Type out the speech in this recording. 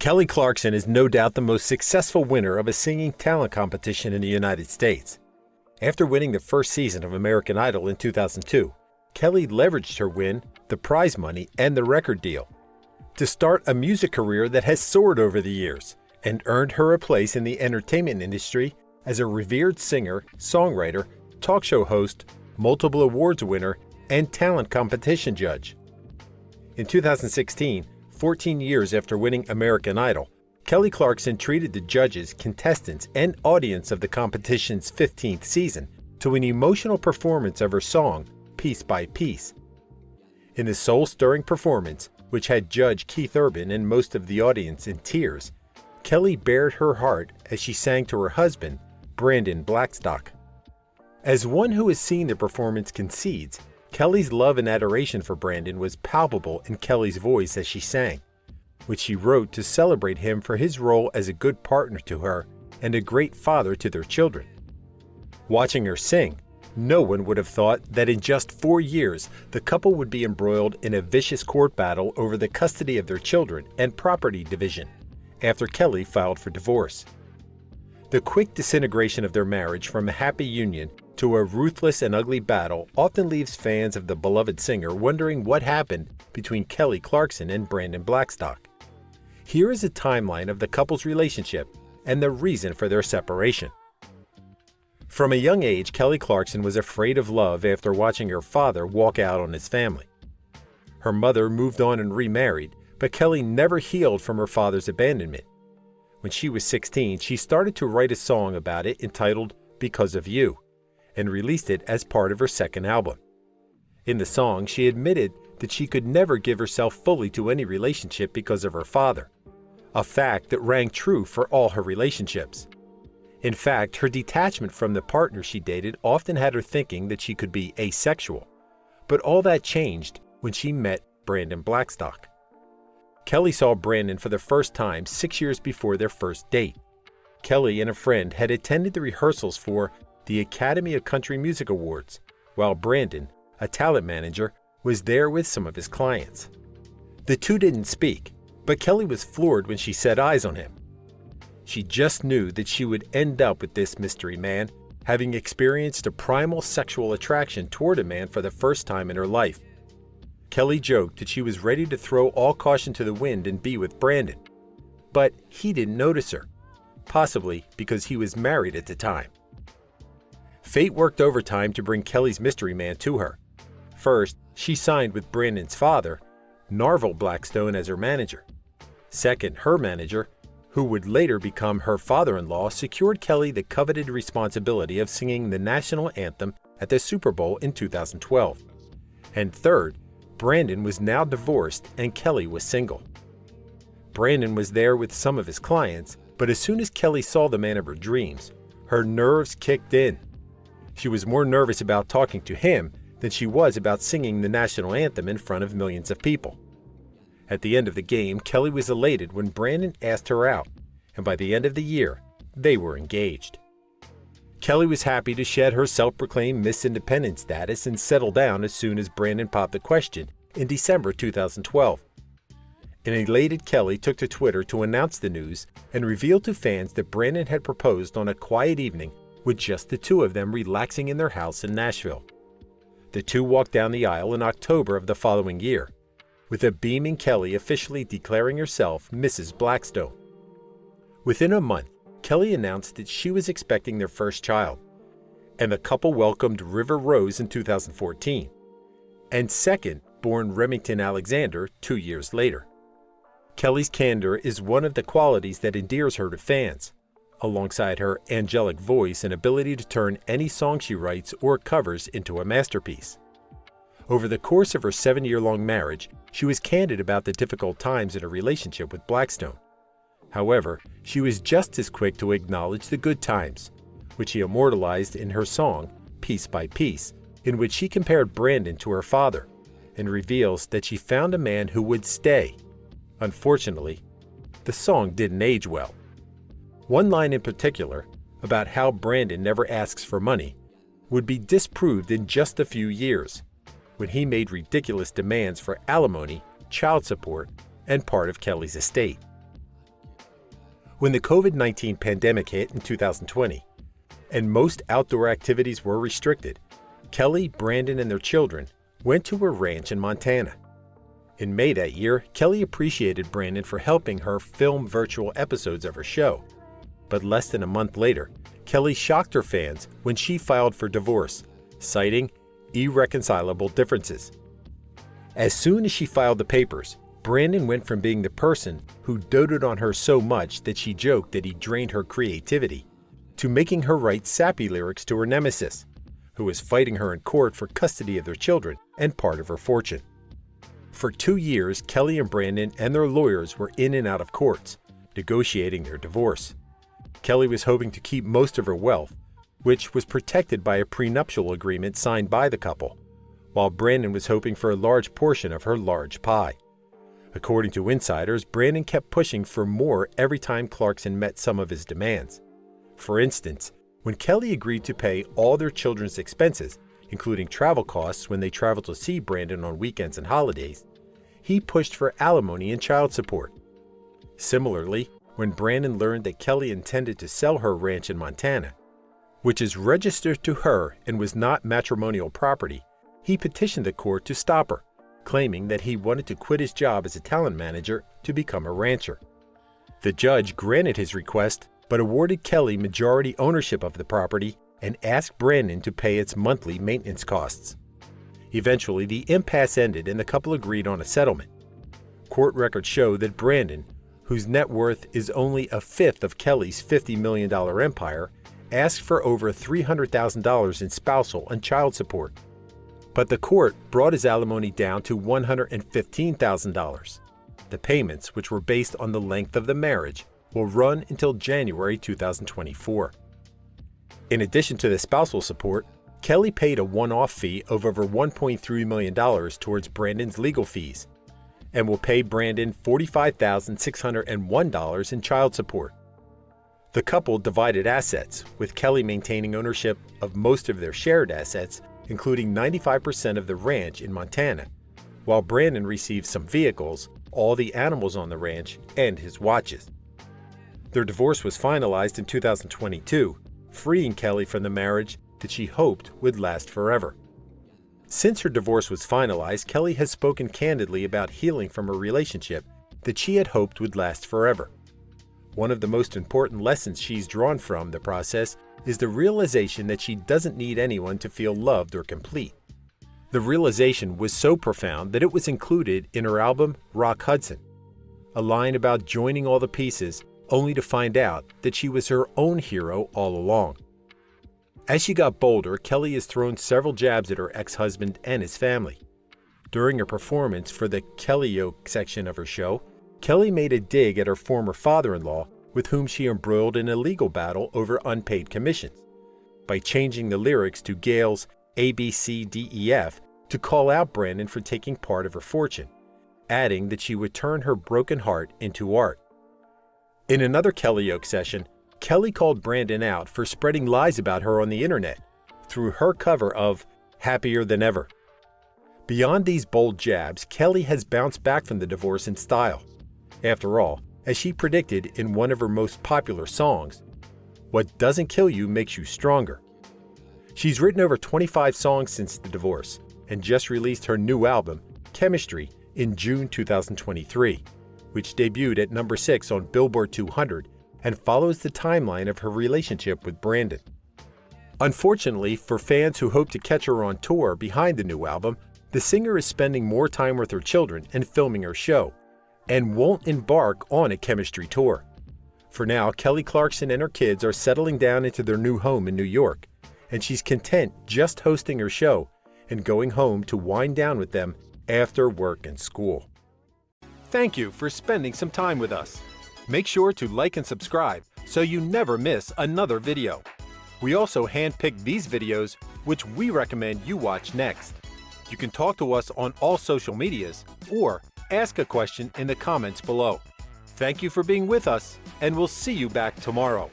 Kelly Clarkson is no doubt the most successful winner of a singing talent competition in the United States. After winning the first season of American Idol in 2002, Kelly leveraged her win, the prize money, and the record deal to start a music career that has soared over the years and earned her a place in the entertainment industry as a revered singer, songwriter, talk show host, multiple awards winner, and talent competition judge. In 2016, 14 years after winning American Idol, Kelly Clarkson treated the judges, contestants, and audience of the competition's 15th season to an emotional performance of her song, Piece by Piece. In the soul-stirring performance, which had Judge Keith Urban and most of the audience in tears, Kelly bared her heart as she sang to her husband, Brandon Blackstock. As one who has seen the performance concedes, Kelly's love and adoration for Brandon was palpable in Kelly's voice as she sang, which she wrote to celebrate him for his role as a good partner to her and a great father to their children. Watching her sing, no one would have thought that in just 4 years, the couple would be embroiled in a vicious court battle over the custody of their children and property division after Kelly filed for divorce. The quick disintegration of their marriage from a happy union to a ruthless and ugly battle often leaves fans of the beloved singer wondering what happened between Kelly Clarkson and Brandon Blackstock. Here is a timeline of the couple's relationship and the reason for their separation. From a young age, Kelly Clarkson was afraid of love after watching her father walk out on his family. Her mother moved on and remarried, but Kelly never healed from her father's abandonment. When she was 16, she started to write a song about it entitled Because of You, and released it as part of her second album. In the song, she admitted that she could never give herself fully to any relationship because of her father, a fact that rang true for all her relationships. In fact, her detachment from the partner she dated often had her thinking that she could be asexual, but all that changed when she met Brandon Blackstock. Kelly saw Brandon for the first time 6 years before their first date. Kelly and a friend had attended the rehearsals for the Academy of Country Music Awards, while Brandon, a talent manager, was there with some of his clients. The two didn't speak, but Kelly was floored when she set eyes on him. She just knew that she would end up with this mystery man, having experienced a primal sexual attraction toward a man for the first time in her life. Kelly joked that she was ready to throw all caution to the wind and be with Brandon, but he didn't notice her, possibly because he was married at the time. Fate worked overtime to bring Kelly's mystery man to her. First, she signed with Brandon's father, Narvel Blackstone, as her manager. Second, her manager, who would later become her father-in-law, secured Kelly the coveted responsibility of singing the national anthem at the Super Bowl in 2012. And third, Brandon was now divorced and Kelly was single. Brandon was there with some of his clients, but as soon as Kelly saw the man of her dreams, her nerves kicked in. She was more nervous about talking to him than she was about singing the national anthem in front of millions of people. At the end of the game, Kelly was elated when Brandon asked her out, and by the end of the year, they were engaged. Kelly was happy to shed her self-proclaimed Miss Independent status and settle down as soon as Brandon popped the question in December 2012. An elated Kelly took to Twitter to announce the news and revealed to fans that Brandon had proposed on a quiet evening with just the two of them relaxing in their house in Nashville. The two walked down the aisle in October of the following year, with a beaming Kelly officially declaring herself Mrs. Blackstone. Within a month, Kelly announced that she was expecting their first child, and the couple welcomed River Rose in 2014, and second born Remington Alexander 2 years later. Kelly's candor is one of the qualities that endears her to fans, alongside her angelic voice and ability to turn any song she writes or covers into a masterpiece. Over the course of her 7-year-long marriage, she was candid about the difficult times in her relationship with Blackstone. However, she was just as quick to acknowledge the good times, which she immortalized in her song, Piece by Piece, in which she compared Brandon to her father, and reveals that she found a man who would stay. Unfortunately, the song didn't age well. One line in particular, about how Brandon never asks for money, would be disproved in just a few years, when he made ridiculous demands for alimony, child support, and part of Kelly's estate. When the COVID-19 pandemic hit in 2020, and most outdoor activities were restricted, Kelly, Brandon, and their children went to her ranch in Montana. In May that year, Kelly appreciated Brandon for helping her film virtual episodes of her show. But less than a month later, Kelly shocked her fans when she filed for divorce, citing irreconcilable differences. As soon as she filed the papers, Brandon went from being the person who doted on her so much that she joked that he drained her creativity, to making her write sappy lyrics to her nemesis, who was fighting her in court for custody of their children and part of her fortune. For 2 years, Kelly and Brandon and their lawyers were in and out of courts, negotiating their divorce. Kelly was hoping to keep most of her wealth, which was protected by a prenuptial agreement signed by the couple, while Brandon was hoping for a large portion of her large pie. According to insiders, Brandon kept pushing for more every time Clarkson met some of his demands. For instance, when Kelly agreed to pay all their children's expenses, including travel costs when they traveled to see Brandon on weekends and holidays, he pushed for alimony and child support. Similarly, when Brandon learned that Kelly intended to sell her ranch in Montana, which is registered to her and was not matrimonial property, he petitioned the court to stop her, claiming that he wanted to quit his job as a talent manager to become a rancher. The judge granted his request, but awarded Kelly majority ownership of the property and asked Brandon to pay its monthly maintenance costs. Eventually, the impasse ended and the couple agreed on a settlement. Court records show that Brandon, whose net worth is only a fifth of Kelly's $50 million empire, asked for over $300,000 in spousal and child support. But the court brought his alimony down to $115,000. The payments, which were based on the length of the marriage, will run until January 2024. In addition to the spousal support, Kelly paid a one-off fee of over $1.3 million towards Brandon's legal fees, and will pay Brandon $45,601 in child support. The couple divided assets, with Kelly maintaining ownership of most of their shared assets, including 95% of the ranch in Montana, while Brandon received some vehicles, all the animals on the ranch, and his watches. Their divorce was finalized in 2022, freeing Kelly from the marriage that she hoped would last forever. Since her divorce was finalized, Kelly has spoken candidly about healing from a relationship that she had hoped would last forever. One of the most important lessons she's drawn from the process is the realization that she doesn't need anyone to feel loved or complete. The realization was so profound that it was included in her album Rock Hudson, a line about joining all the pieces only to find out that she was her own hero all along. As she got bolder, Kelly has thrown several jabs at her ex-husband and his family. During a performance for the Kellyoke section of her show, Kelly made a dig at her former father-in-law, with whom she embroiled in a legal battle over unpaid commissions, by changing the lyrics to Gail's ABCDEF to call out Brandon for taking part of her fortune, adding that she would turn her broken heart into art. In another Kellyoke session, Kelly called Brandon out for spreading lies about her on the internet through her cover of Happier Than Ever. Beyond these bold jabs, Kelly has bounced back from the divorce in style. After all, as she predicted in one of her most popular songs, what doesn't kill you makes you stronger. She's written over 25 songs since the divorce and just released her new album, Chemistry, in June 2023, which debuted at number 6 on Billboard 200 and follows the timeline of her relationship with Brandon. Unfortunately, for fans who hope to catch her on tour behind the new album, the singer is spending more time with her children and filming her show, and won't embark on a chemistry tour. For now, Kelly Clarkson and her kids are settling down into their new home in New York, and she's content just hosting her show and going home to wind down with them after work and school. Thank you for spending some time with us. Make sure to like and subscribe so you never miss another video. We also handpick these videos which we recommend you watch next. You can talk to us on all social medias or ask a question in the comments below. Thank you for being with us, and we'll see you back tomorrow.